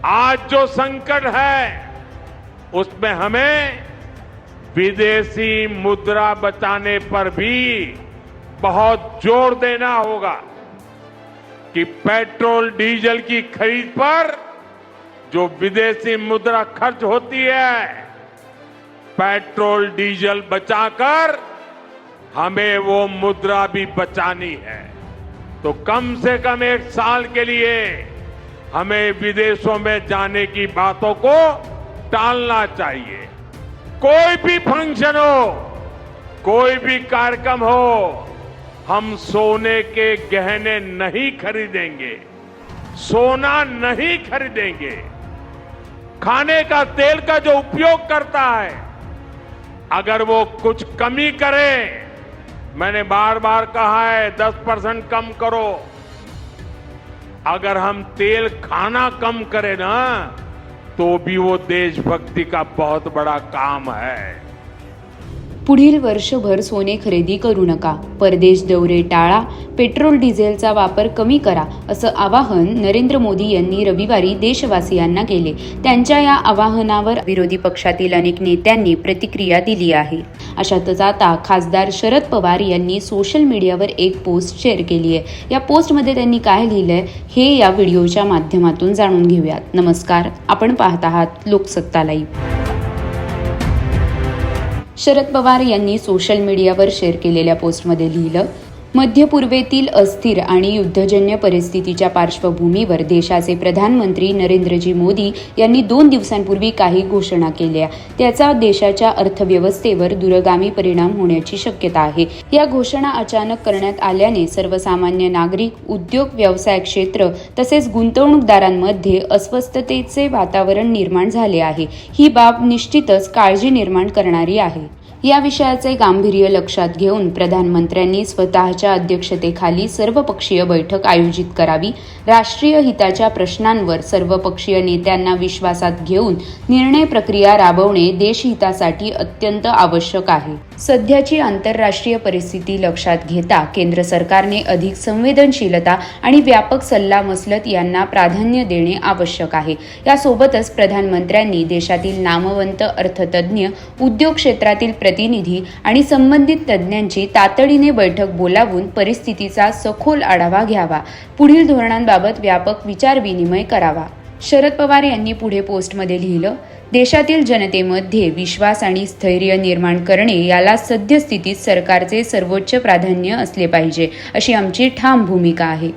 आज जो संकट है उसमें हमें विदेशी मुद्रा बचाने पर भी बहुत जोर देना होगा कि पेट्रोल डीजल की खरीद पर जो विदेशी मुद्रा खर्च होती है, पेट्रोल डीजल बचाकर हमें वो मुद्रा भी बचानी है। तो कम से कम 1 साल के लिए हमें विदेशों में जाने की बातों को टालना चाहिए। कोई भी फंक्शन हो, कोई भी कार्यक्रम हो, हम सोने के गहने नहीं खरीदेंगे, सोना नहीं खरीदेंगे। खाने का तेल का जो उपयोग करता है, अगर वो कुछ कमी करे, मैंने बार बार कहा है 10% कम करो। अगर हम तेल खाना कम करें ना, तो भी वो देशभक्ति का बहुत बड़ा काम है। पुढील वर्षभर सोने खरेदी करू नका, परदेश दौरे टाळा, पेट्रोल डिझेलचा वापर कमी करा, असं आवाहन नरेंद्र मोदी यांनी रविवारी देशवासियांना केले। त्यांच्या या आवाहनावर विरोधी पक्षातील अनेक नेत्यांनी प्रतिक्रिया दिली आहे। अशातच आता खासदार शरद पवार यांनी सोशल मीडियावर एक पोस्ट शेअर केली आहे। या पोस्टमध्ये त्यांनी काय लिहिलंय हे या व्हिडिओच्या माध्यमातून जाणून घेऊयात। नमस्कार, आपण पाहत आहात लोकसत्ता लाईव्ह। शरद पवार यांनी सोशल मीडियावर शेअर केलेल्या पोस्टमध्ये लिहिलं, मध्य पूर्वेतील अस्थिर आणि युद्धजन्य परिस्थितीच्या पार्श्वभूमीवर देशाचे प्रधानमंत्री नरेंद्रजी मोदी यांनी 2 दिवसांपूर्वी काही घोषणा केल्या। त्याचा देशाच्या अर्थव्यवस्थेवर दूरगामी परिणाम होण्याची शक्यता आहे। या घोषणा अचानक करण्यात आल्याने सर्वसामान्य नागरिक, उद्योग, व्यवसाय क्षेत्र तसेच गुंतवणूकदारांमध्ये अस्वस्थतेचे वातावरण निर्माण झाले आहे। ही बाब निश्चितच काळजी निर्माण करणारी आहे। या विषयाचे गांभीर्य लक्षात घेऊन प्रधानमंत्र्यांनी स्वतःच्या अध्यक्षतेखाली सर्वपक्षीय बैठक आयोजित करावी। राष्ट्रीय हिताच्या प्रश्नांवर सर्वपक्षीय नेत्यांना विश्वासात घेऊन निर्णय प्रक्रिया राबवणे देशहितासाठी अत्यंत आवश्यक आहे। सध्याची आंतरराष्ट्रीय परिस्थिती लक्षात घेता केंद्र सरकारने अधिक संवेदनशीलता आणि व्यापक सल्लामसलत यांना प्राधान्य देणे आवश्यक आहे। यासोबतच प्रधानमंत्र्यांनी देशातील नामवंत अर्थतज्ञ, उद्योग क्षेत्रातील प्रतिनिधी आणि संबंधित तज्ज्ञांची तातडीने बैठक बोलावून परिस्थितीचा सखोल आढावा घ्यावा, पुढील धोरणांबाबत व्यापक विचारविनिमय करावा। शरद पवार यांनी पुढे पोस्टमध्ये लिहिलं, देशातील जनतेमध्ये विश्वास आणि स्थैर्य निर्माण करणे याला सद्यस्थितीत सरकारचे सर्वोच्च प्राधान्य असले पाहिजे, अशी आमची ठाम भूमिका आहे।